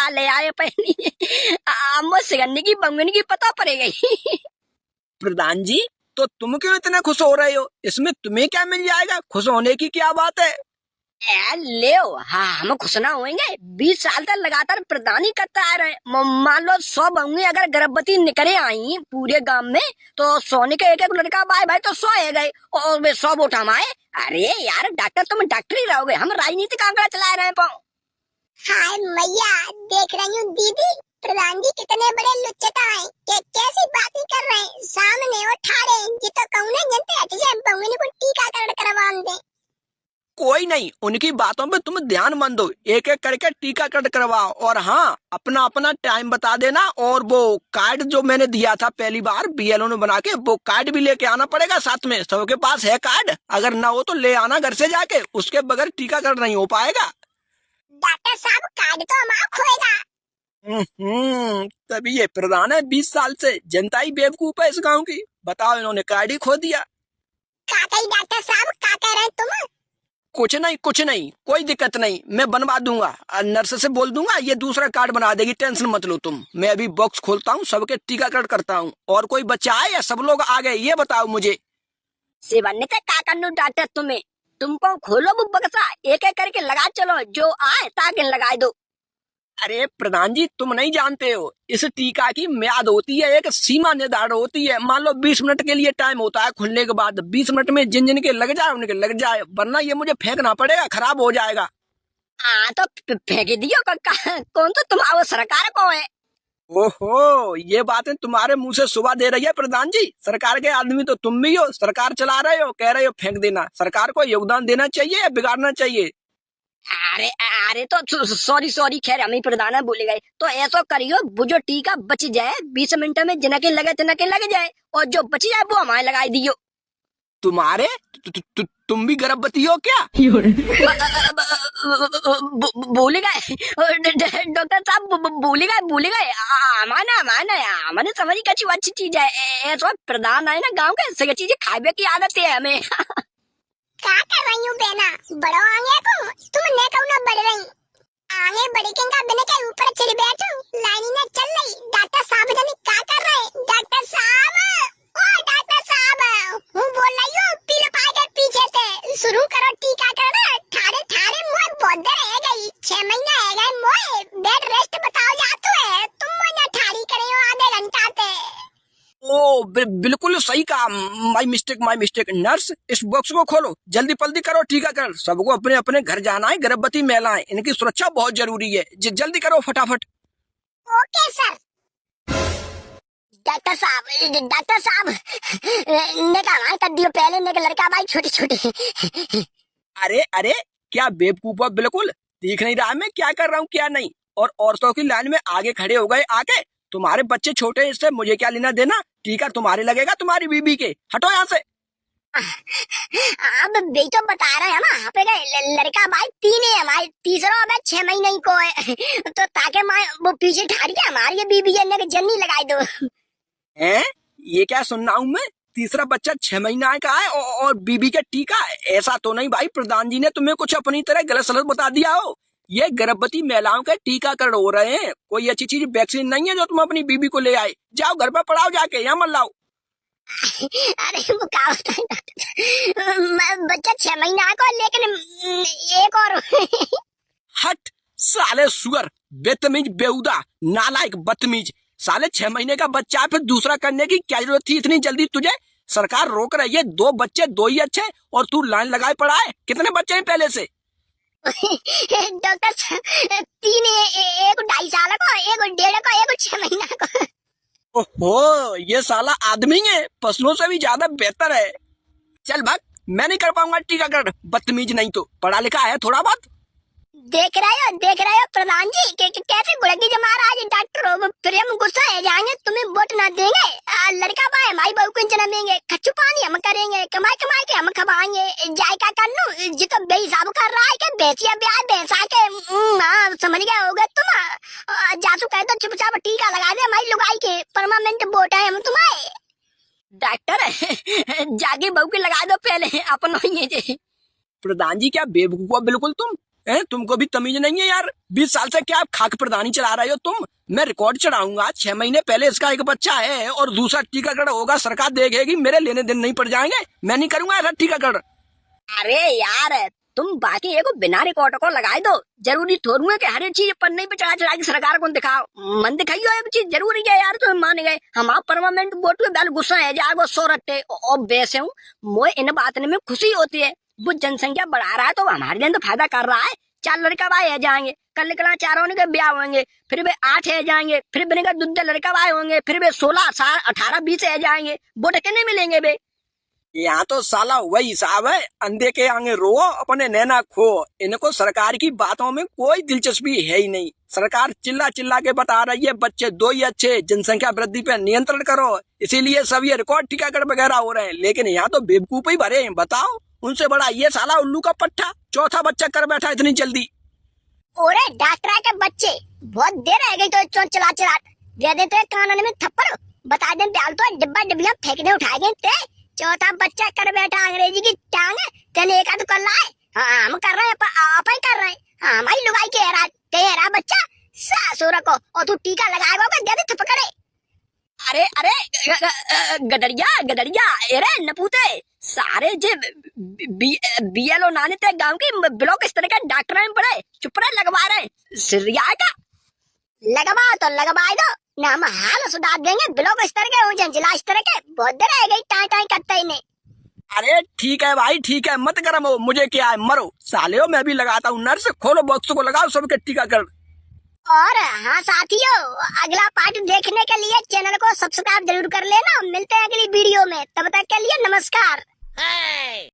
का ले आए पहली मुझसे गन्ने की बंगन की पता पड़ गई। प्रधान जी, तो तुम क्यों इतने खुश हो रहे हो? इसमें तुम्हें क्या मिल जाएगा? खुश होने की क्या बात है? ले हाँ, हम खुश ना होंगे? 20 साल तक लगातार प्रधानी करते आ रहे हैं। मान लो 100 बहुएं अगर गर्भवती निकले आई पूरे गांव में, तो सोने के एक एक लड़का भाई भाई तो 100 है गए और वे 100 वोट हमारे। अरे यार डॉक्टर, तुम डॉक्टर ही रहोगे, हम राजनीतिक आंकड़ा चला रहे हैं पाओ। हाय मैया, देख रही हूँ दीदी, प्रधान जी कितने बड़े लुच्चता हैं, कैसी बातें कर रहे हैं, सामने वो ठाड़े जी तो कहूँ ना जनते हट जाए, बहुने को टीकाकरण करवा दे। कोई नहीं, उनकी बातों पे तुम ध्यान मत दो, एक एक करके टीकाकरण करवाओ। और हाँ, अपना अपना टाइम बता देना, और वो कार्ड जो मैंने दिया था पहली बार बीएलओ ने बना के, वो कार्ड भी लेके आना पड़ेगा साथ में। सबके पास है कार्ड? अगर ना हो तो ले आना घर से जाके, उसके बगैर टीकाकरण नहीं हो पाएगा। डॉक्टर साहब कार्ड तो हमारा खोएगा। तभी ये प्रधान है 20 साल से, जनता ही बेवकूफ है इस गांव की। बताओ, इन्होंने कार्ड ही खो दिया। काका डॉक्टर साहब क्या कह रहे हैं तुम? कुछ नहीं कुछ नहीं, कोई दिक्कत नहीं, मैं बनवा दूंगा। नर्स से बोल दूंगा, ये दूसरा कार्ड बना देगी, टेंशन मत लो तुम। मैं अभी बॉक्स खोलता हूँ, सबके टीकाकरण करता हूँ। और कोई बच्चा आए या सब लोग आ गए, ये बताओ मुझे। शिवन्य का का करनू डॉक्टर तुम्हें, तुमको खोलो वो बक्सा, एक एक करके लगा चलो, जो आए ताकि लगा दो। अरे प्रधान जी, तुम नहीं जानते हो, इस टीका की म्याद होती है, एक सीमा निर्धारित होती है। मान लो 20 मिनट के लिए टाइम होता है खुलने के बाद, 20 मिनट में जिन जिन के लग जाए उनके लग जाए, वरना ये मुझे फेंकना पड़ेगा, खराब हो जाएगा। तो फेंक दियो कक्का, कौन तो तुम्हारा सरकार को है? ओहो, ये बातें तुम्हारे मुंह से सुबह दे रही है प्रधान जी। सरकार के आदमी तो तुम भी हो, सरकार चला रहे हो, कह रहे हो फेंक देना। सरकार को योगदान देना चाहिए या बिगाड़ना चाहिए? अरे अरे तो सॉरी सॉरी, खैर हम ही प्रधान बोले गए। तो ऐसा करियो, वो जो टीका बच जाए 20 मिनट में, जिनके लगे तिनके लग जाए, और जो बच जाए वो हमारे लगाई दियो। तुम्हारे तुम भी गर्भवती हो क्या? भूल गए डॉक्टर साहब, भूल गए। हमारे समझ कची अच्छी चीज है, ऐसा प्रधान है ना गाँव के, सही चीजें खावे की आदत है हमें। क्या कर रही हूँ बेना, बड़ो आगे को तुम ने कहूँ ना बढ़ रही आगे बढ़ी के बिना के ऊपर चढ़ बैठो, लाइन में चल रही। डॉक्टर साहब जाने क्या कर रहे हैं? डॉक्टर साहब, ओ डॉक्टर साहब, हूँ बोल रही हूँ, पीले पाए के पीछे से शुरू करो टीकाकरण। ठाड़े ठाड़े मुँह बहुत देर है गई, 6 महीना है गए मुँह, बेड रेस्ट बताओ जातु है, तुम मुझे ठाड़ी करे हो आधे घंटा से। ओ बिल्कुल सही कहा, माय मिस्टेक। नर्स, इस बॉक्स को खोलो, जल्दी जल्दी करो टीकाकरण। सबको अपने अपने घर जाना है, गर्भवती महिलाएं, इनकी सुरक्षा बहुत जरूरी है, जल्दी करो फटाफट। Okay sir. डॉक्टर साहब ने कहा कर दियो पहले, ने लड़का भाई छोटे छोटे। अरे अरे, क्या बेवकूफ हो, बिल्कुल देख नहीं रहा मैं क्या कर रहा हूँ क्या नहीं। और औरतों की लाइन में आगे खड़े हो गए आके। तुम्हारे बच्चे छोटे हैं, इससे मुझे क्या लेना देना? टीका तुम्हारे लगेगा, तुम्हारी बीबी के। हटो यहाँ से। अब बे तो बता रहे हैं ना, पे लड़का भाई 3 है हमारे, तीसरा अब 6 महीने ही को है। तो ताकि मैं वो पीछे ठाड़ी है हमारी ये बीबी ने जन्नी लगाई दो। हैं? ये क्या सुन रहा हूँ मैं? तीसरा बच्चा 6 महीना का है और बीबी का टीका? ऐसा तो नहीं भाई, प्रधान जी ने तुम्हें कुछ अपनी तरह गलत सलत बता दिया हो। ये गर्भवती महिलाओं के टीकाकरण हो रहे हैं, कोई अच्छी चीज वैक्सीन नहीं है जो तुम अपनी बीबी को ले आए। जाओ घर पर पढ़ाओ जाके, यहाँ मत लाओ। अरे वो क्या होता है, मैं बच्चा 6 महीना का, लेकिन एक और। हट साले सुअर, बेतमीज, बेहुदा, नालायक, बदतमीज। साले 6 महीने का बच्चा है, फिर दूसरा करने की क्या जरूरत थी इतनी जल्दी तुझे? सरकार रोक रही है, 2 बच्चे 2 ही अच्छे, और तू लाइन लगाए पड़ा है। कितने बच्चे हैं पहले से? डॉक्टर 3, एक 2.5 साल का, एक 1.5 का, एक 6 महीना का। ओहो, ये साला आदमी है, पशुओं से भी ज्यादा बेहतर है। चल भाग, मैं नहीं कर पाऊंगा टीकाकरण, बदतमीज नहीं तो पढ़ा लिखा है थोड़ा बहुत। देख रहे हो प्रधान जी कैसे गुड़गी जमा रहा है डॉक्टर हो, प्रेम गुस्सा है जाएंगे, तुम्हें वोट ना देंगे। लड़का भाई हमारी बहू को जन्मेंगे, कच्चू पानी हम करेंगे, कमाई कमाई के हम खवाएंगे। जायका करनू जी तो बेहिसाब कर रहा है कि बेचिया ब्याह बेचा के। समझ गए होगे तुम। जासू कहे तो चुपचाप टीका लगा दे हमारी लुगाई के, परमानेंट वोट है हम तुम्हारे। डॉक्टर जाके बहू के लगा दो पहले, अपन ये। प्रधान जी क्या बेवकूफ हो बिल्कुल तुम। तुमको भी तमीज नहीं है यार? 20 साल से क्या आप खाक प्रधानी चला रहे हो तुम? मैं रिकॉर्ड चढ़ाऊंगा, 6 महीने पहले इसका एक बच्चा है और दूसरा टीकाकरण होगा, सरकार देखेगी, मेरे लेने दिन नहीं पड़ जाएंगे। मैं नहीं करूंगा ऐसा टीकाकरण। अरे यार तुम बाकी एक बिना रिकॉर्ड को लगाए दो। जरूरी थोड़ी है कि हर एक चीज पन्ने पे चढ़ा चढ़ा के सरकार को दिखाओ। मन दिखाइयो ये चीज जरूरी है यार। तुम मान गए हम आप परमानेंट वोट में बैल गुस्सा है जागो सो रट्टे और वैसे हूँ मोए इन बातने में खुशी होती है। वो जनसंख्या बढ़ा रहा है तो हमारे लिए तो फायदा कर रहा है। 4 लड़का भाई है जाएंगे, कल कला 4 होने के ब्याह होंगे, फिर वे 8 है जाएंगे, फिर बनेगा दूसरे लड़का भाई होंगे, फिर वे 16 18 20 है जाएंगे। वोट कितने मिलेंगे बे? यहाँ तो साला वही हिसाब है, अंधे के आगे रो अपने नैना खो। इनको सरकार की बातों में कोई दिलचस्पी है ही नहीं। सरकार चिल्ला चिल्ला के बता रही है बच्चे 2 ही अच्छे, जनसंख्या वृद्धि पे नियंत्रण करो, इसीलिए सब ये रिकॉर्ड टीकाकरण वगैरह हो रहे हैं। लेकिन यहाँ तो बेवकूफ ही भरे हैं। बताओ, उनसे बड़ा ये साला उल्लू का पट्टा 4था बच्चा कर बैठा इतनी जल्दी। ओरे डॉक्टर के बच्चे बहुत देर रह गई तो चोट चला चला दे देते कानून में थप्पड़ बता दे डाल तो डिब्बा डिब्बियां फेंकने उठा गए थे। 4था बच्चा कर बैठा अंग्रेजी की टांग तेने एक आध कर लाए। हाँ हम कर रहे हैं आप ही कर रहे हैं। हाँ हमारी लुगाई के हरा तेरा बच्चा सासुर को और तू टीका लगाएगा दे दे थपकड़े। अरे अरे गडरिया गडरिया अरे नपूते सारे जे बीएलओ नाने ते गांव के ब्लॉक इस तरह का डॉक्टर में पड़े चुप रहे लगवा रहे सिरिया का लगवा तो लगवाए दो ना हम हाल सुधार देंगे। ब्लॉक इस तरह के हो जिला इस तरह के बहुत देर रह गई टाई टाई करते ही नहीं। अरे ठीक है भाई ठीक है, मत गरम हो, मुझे क्या है, मरो साले हो। मैं भी लगाता हूँ नर्स, खोलो बॉक्स को लगाओ सबके टीकाकरण। और हाँ साथियों, अगला पार्ट देखने के लिए चैनल को सब्सक्राइब जरूर कर लेना। मिलते हैं अगली वीडियो में, तब तक के लिए नमस्कार।